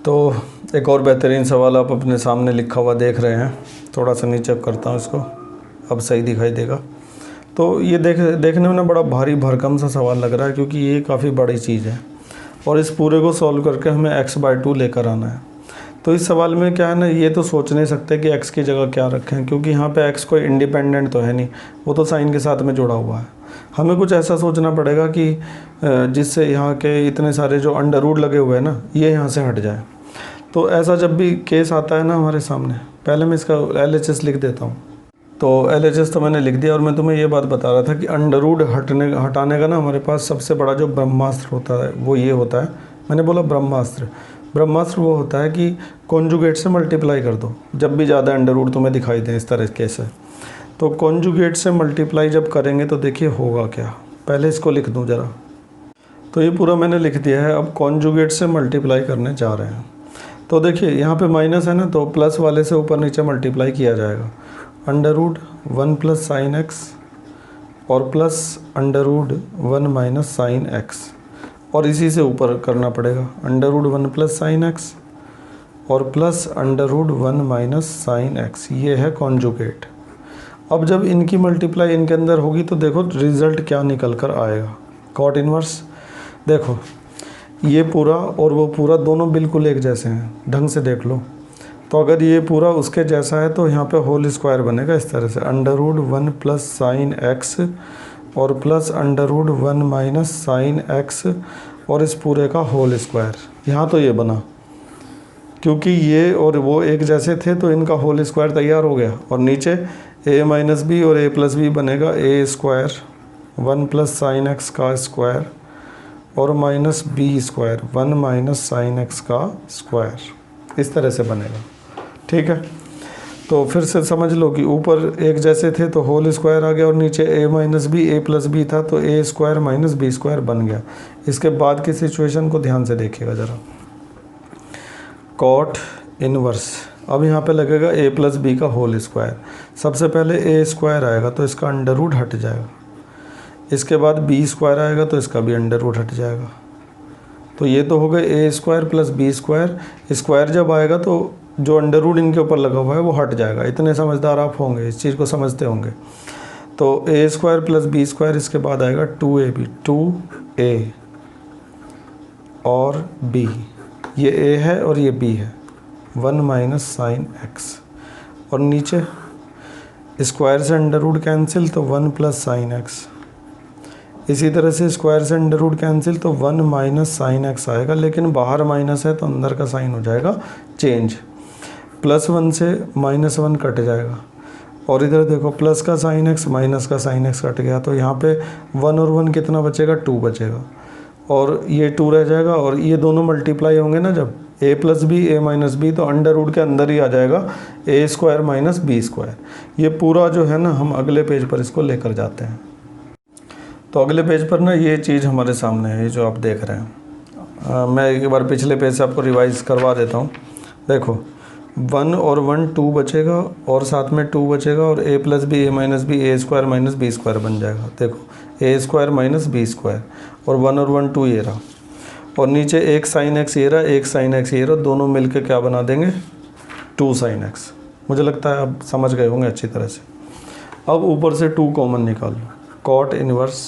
तो एक और बेहतरीन सवाल आप अपने सामने लिखा हुआ देख रहे हैं। थोड़ा सा नीचे करता हूँ इसको, अब सही दिखाई देगा। तो ये देखने में ना बड़ा भारी भरकम सा सवाल लग रहा है, क्योंकि ये काफ़ी बड़ी चीज़ है और इस पूरे को सॉल्व करके हमें x/2 लेकर आना है। तो इस सवाल में क्या है ना, ये तो सोच नहीं सकते कि x की जगह क्या रखें, क्योंकि यहाँ पे x कोई इंडिपेंडेंट तो है नहीं, वो तो साइन के साथ में जुड़ा हुआ है। हमें कुछ ऐसा सोचना पड़ेगा कि जिससे यहाँ के इतने सारे जो अंडर रूट लगे हुए हैं ना, ये यहाँ से हट जाए। तो ऐसा जब भी केस आता है ना हमारे सामने, पहले मैं इसका LHS लिख देता हूँ। तो LHS तो मैंने लिख दिया, और मैं तुम्हें ये बात बता रहा था कि अंडर रूट हटाने का ना हमारे पास सबसे बड़ा जो ब्रह्मास्त्र होता है वो ये होता है। मैंने बोला ब्रह्मास्त्र। ब्रह्मास्त्र वो होता है कि कॉन्जुगेट से मल्टीप्लाई कर दो जब भी ज़्यादा अंडर रूट तुम्हें दिखाई दें इस तरीके से। तो कॉन्जुगेट से मल्टीप्लाई जब करेंगे तो देखिए होगा क्या। पहले इसको लिख दूँ ज़रा। तो ये पूरा मैंने लिख दिया है। अब कॉन्जुगेट से मल्टीप्लाई करने जा रहे हैं। तो देखिए यहाँ पे माइनस है ना, तो प्लस वाले से ऊपर नीचे मल्टीप्लाई किया जाएगा। Under root 1 plus sine x और plus under root 1 minus sine x, और इसी से ऊपर करना पड़ेगा under root 1 plus sine x और plus under root 1 minus sine x. ये है कॉन्जुगेट। अब जब इनकी मल्टीप्लाई इनके अंदर होगी तो देखो रिजल्ट क्या निकल कर आएगा। कॉट इनवर्स देखो, ये पूरा और वो पूरा दोनों बिल्कुल एक जैसे हैं, ढंग से देख लो। तो अगर ये पूरा उसके जैसा है तो यहाँ पे होल स्क्वायर बनेगा इस तरह से, under root 1 plus sine x और plus under root 1 minus sine x और इस पूरे का होल स्क्वायर। यहाँ तो ये बना, क्योंकि ये और वो एक जैसे थे तो इनका होल स्क्वायर तैयार हो गया। और नीचे a माइनस बी और a प्लस बी बनेगा a square 1 plus sine x का स्क्वायर और minus b square 1 minus sine x का स्क्वायर, इस तरह से बनेगा। ठीक है, तो फिर से समझ लो कि ऊपर एक जैसे थे तो होल स्क्वायर आ गया और नीचे a minus b a plus b था तो a square minus b square बन गया। इसके बाद की सिचुएशन को ध्यान से देखिएगा ज़रा। कॉट इनवर्स, अब यहाँ पे लगेगा a प्लस बी का होल स्क्वायर। सबसे पहले a स्क्वायर आएगा तो इसका अंडर रूट हट जाएगा, इसके बाद बी स्क्वायर आएगा तो इसका भी अंडर रूट हट जाएगा। तो ये तो हो गए a square plus b square. Square जब आएगा तो जो अंडर रूट इनके ऊपर लगा हुआ है वो हट जाएगा। इतने समझदार आप होंगे, इस चीज़ को समझते होंगे। तो a square plus b square, इसके बाद आएगा 2ab 2a और b, ये a है और ये b है 1 माइनस साइन एक्स, और नीचे स्क्वायर से अंडर रूट कैंसिल तो 1 प्लस साइन एक्स। इसी तरह से स्क्वायर से अंडर रूट कैंसिल तो 1 माइनस साइन एक्स आएगा, लेकिन बाहर माइनस है तो अंदर का साइन हो जाएगा चेंज। +1 से -1 कट जाएगा, और इधर देखो प्लस का साइन एक्स माइनस का साइन एक्स कट गया, तो यहाँ पे 1 और 1 कितना बचेगा, 2 बचेगा, और ये 2 रह जाएगा। और ये दोनों मल्टीप्लाई होंगे ना जब a plus b a minus b, तो अंडर रूट के अंदर ही आ जाएगा a square minus b square. ये पूरा जो है ना, हम अगले पेज पर इसको लेकर जाते हैं। तो अगले पेज पर ना ये चीज़ हमारे सामने है, जो आप देख रहे हैं। मैं एक बार पिछले पेज से आपको रिवाइज करवा देता हूँ। देखो 1 और 1 2 बचेगा, और साथ में 2 बचेगा, और a plus b a minus b a square minus b square बन जाएगा। देखो a square minus b square, और 1 और 1 2 ये रहा, और नीचे एक साइन एक्स ये रहा, एक साइन एक्स ये रहा, दोनों मिलके क्या बना देंगे, 2 साइन एक्स। मुझे लगता है आप समझ गए होंगे अच्छी तरह से। अब ऊपर से 2 कॉमन निकाल लो, कॉट इनवर्स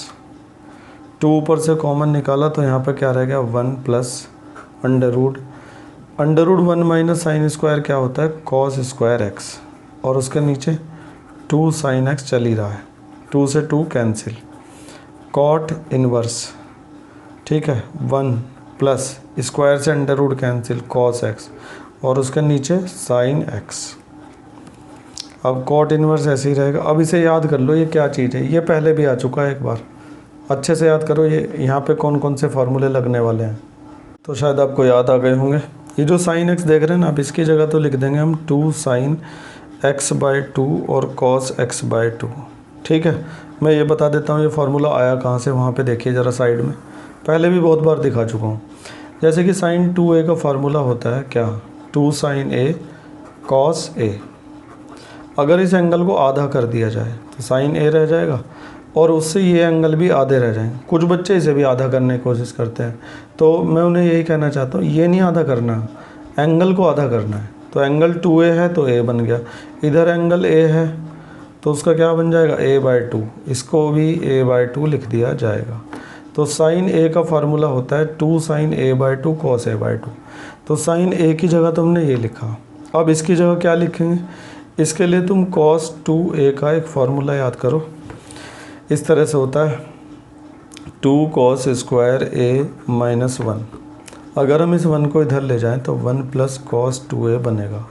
2 ऊपर से कॉमन निकाला तो यहाँ पर क्या रह गया, 1 plus under root 1 minus sine square क्या होता है, कॉस स्क्वायर एक्स, और उसके नीचे 2 साइन एक्स चल ही रहा है, 2 से 2 कैंसिल, कॉट इनवर्स, ठीक है, 1 प्लस स्क्वायर से under root cancel cos x, और उसके नीचे साइन एक्स। अब कॉट इनवर्स ऐसे ही रहेगा। अब इसे याद कर लो, ये क्या चीज़ है, ये पहले भी आ चुका है एक बार, अच्छे से याद करो ये यहाँ पे कौन कौन से फार्मूले लगने वाले हैं, तो शायद आपको याद आ गए होंगे। ये जो साइन एक्स देख रहे हैं ना, आप इसकी जगह तो लिख देंगे हम 2 साइन x/2 और कॉस x/2। ठीक है, मैं ये बता देता हूँ ये फार्मूला आया कहाँ से, वहाँ पे देखिए ज़रा साइड में, पहले भी बहुत बार दिखा चुका हूँ। जैसे कि साइन 2a का फार्मूला होता है क्या, 2 साइन a कॉस a। अगर इस एंगल को आधा कर दिया जाए तो साइन a रह जाएगा, और उससे ये एंगल भी आधे रह जाएंगे। कुछ बच्चे इसे भी आधा करने की कोशिश करते हैं, तो मैं उन्हें यही कहना चाहता हूँ, ये नहीं आधा करना, एंगल को आधा करना है। तो एंगल 2a है तो a बन गया, इधर एंगल a है तो उसका क्या बन जाएगा a/2, इसको भी a/2 लिख दिया जाएगा। तो साइन a का फार्मूला होता है 2 sin a/2 cos a/2। तो साइन a की जगह तुमने ये लिखा, अब इसकी जगह क्या लिखेंगे, इसके लिए तुम cos 2a का एक फार्मूला याद करो, इस तरह से होता है 2 cos स्क्वायर a माइनस 1। अगर हम इस 1 को इधर ले जाएं तो 1 प्लस cos 2a बनेगा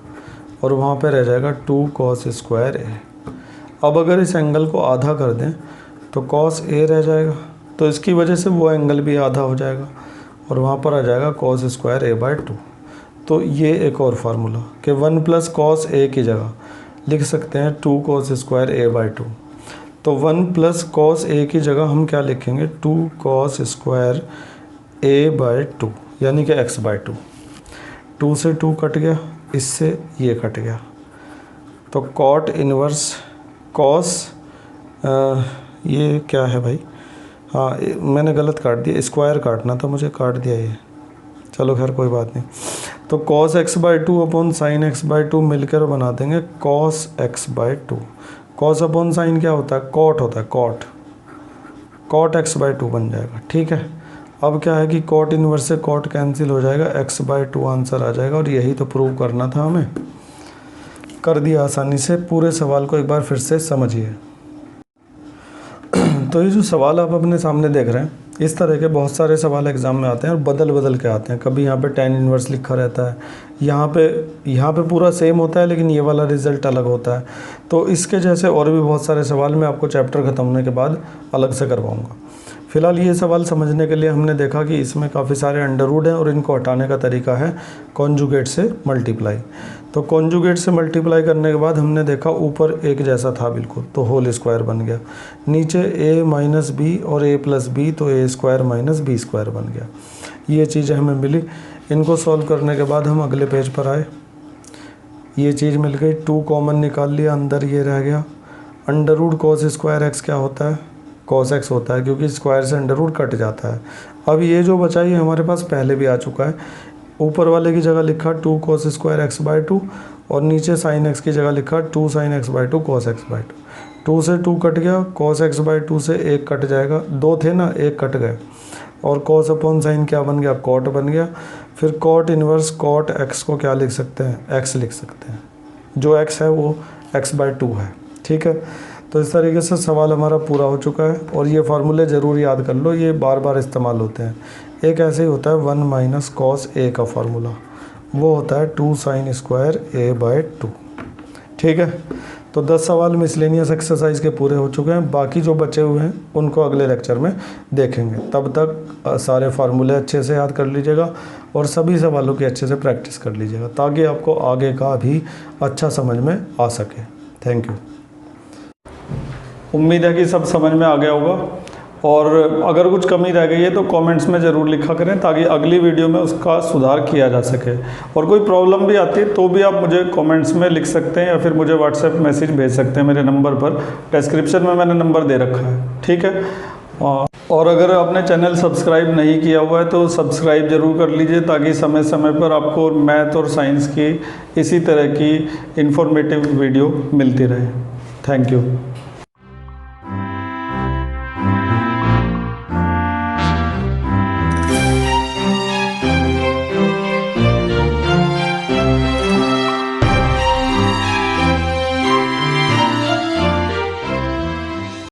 और वहाँ पे रह जाएगा 2 cos स्क्वायर a। अब अगर इस एंगल को आधा कर दें तो cos a रह जाएगा, तो इसकी वजह से वो एंगल भी आधा हो जाएगा और वहाँ पर आ जाएगा cos स्क्वायर a/2। तो ये एक और फार्मूला कि 1 प्लस cos a की जगह लिख सकते हैं 2 cos स्क्वायर a/2। तो 1 प्लस cos a की जगह हम क्या लिखेंगे 2 cos स्क्वायर a/2 यानी कि x/2। 2 से 2 कट गया, इससे ये कट गया, तो cot इनवर्स cos ये क्या है भाई, हाँ मैंने गलत काट दिया, स्क्वायर काटना था मुझे, काट दिया ये, चलो खैर कोई बात नहीं। तो cos x/2 upon sine x/2 मिलकर बना देंगे cos x/2। cos upon sine क्या होता है, cot होता है, cot x/2 बन जाएगा। ठीक है, अब क्या है कि cot इनवर्स से cot कैंसिल हो जाएगा, x/2 आंसर आ जाएगा। और यही तो प्रूव करना था हमें, कर दिया आसानी से। पूरे सवाल को एक बार फिर से समझिए। तो ये जो सवाल आप अपने सामने देख रहे हैं, इस तरह के बहुत सारे सवाल एग्ज़ाम में आते हैं और बदल बदल के आते हैं। कभी यहाँ पे tan इनवर्स लिखा रहता है, यहाँ पे पूरा सेम होता है लेकिन ये वाला रिज़ल्ट अलग होता है। तो इसके जैसे और भी बहुत सारे सवाल मैं आपको चैप्टर ख़त्म होने के बाद अलग से करवाऊँगा। फ़िलहाल ये सवाल समझने के लिए हमने देखा कि इसमें काफ़ी सारे अंडरवुड हैं और इनको हटाने का तरीका है कॉन्जुगेट से मल्टीप्लाई। तो कॉन्जुगेट से मल्टीप्लाई करने के बाद हमने देखा ऊपर एक जैसा था बिल्कुल, तो होल स्क्वायर बन गया, नीचे a माइनस बी और a प्लस बी, तो a square minus b square बन गया। ये चीज़ें हमें मिली। इनको सॉल्व करने के बाद हम अगले पेज पर आए, ये चीज़ मिल गई, 2 कॉमन निकाल लिया, अंदर ये रह गया। अंडरवुड cos स्क्वायर x क्या होता है, cos x होता है, क्योंकि स्क्वायर से अंडरवुड कट जाता है। अब ये जो बचा ये हमारे पास पहले भी आ चुका है। ऊपर वाले की जगह लिखा 2 cos स्क्वायर x/2 और नीचे sin x की जगह लिखा 2 sin x/2 cos x/2। 2 से 2 कट गया, cos x/2 से 1 कट जाएगा, 2 थे ना, 1 कट गए, और cos अपॉन साइन क्या बन गया, cot बन गया। फिर cot इनवर्स cot x को क्या लिख सकते हैं, x लिख सकते हैं, जो x है वो x/2 है। ठीक है, तो इस तरीके से सवाल हमारा पूरा हो चुका है। और ये फार्मूले ज़रूर याद कर लो, ये बार बार इस्तेमाल होते हैं। एक ऐसे ही होता है 1 माइनस cos a का फार्मूला, वो होता है 2 sin स्क्वायर a/2। ठीक है, तो 10 सवाल मिसलेनियस एक्सरसाइज के पूरे हो चुके हैं। बाकी जो बचे हुए हैं उनको अगले लेक्चर में देखेंगे। तब तक सारे फार्मूले अच्छे से याद कर लीजिएगा और सभी सवालों की अच्छे से प्रैक्टिस कर लीजिएगा, ताकि आपको आगे का भी अच्छा समझ में आ सके। Thank you. उम्मीद है कि सब समझ में आ गया होगा, और अगर कुछ कमी रह गई है तो कमेंट्स में ज़रूर लिखा करें, ताकि अगली वीडियो में उसका सुधार किया जा सके। और कोई प्रॉब्लम भी आती है तो भी आप मुझे कमेंट्स में लिख सकते हैं या फिर मुझे व्हाट्सएप मैसेज भेज सकते हैं मेरे नंबर पर, डिस्क्रिप्शन में मैंने नंबर दे रखा है। ठीक है, और अगर आपने चैनल सब्सक्राइब नहीं किया हुआ है तो सब्सक्राइब ज़रूर कर लीजिए, ताकि समय समय पर आपको मैथ और साइंस की इसी तरह की इन्फॉर्मेटिव वीडियो मिलती रहे। Thank you.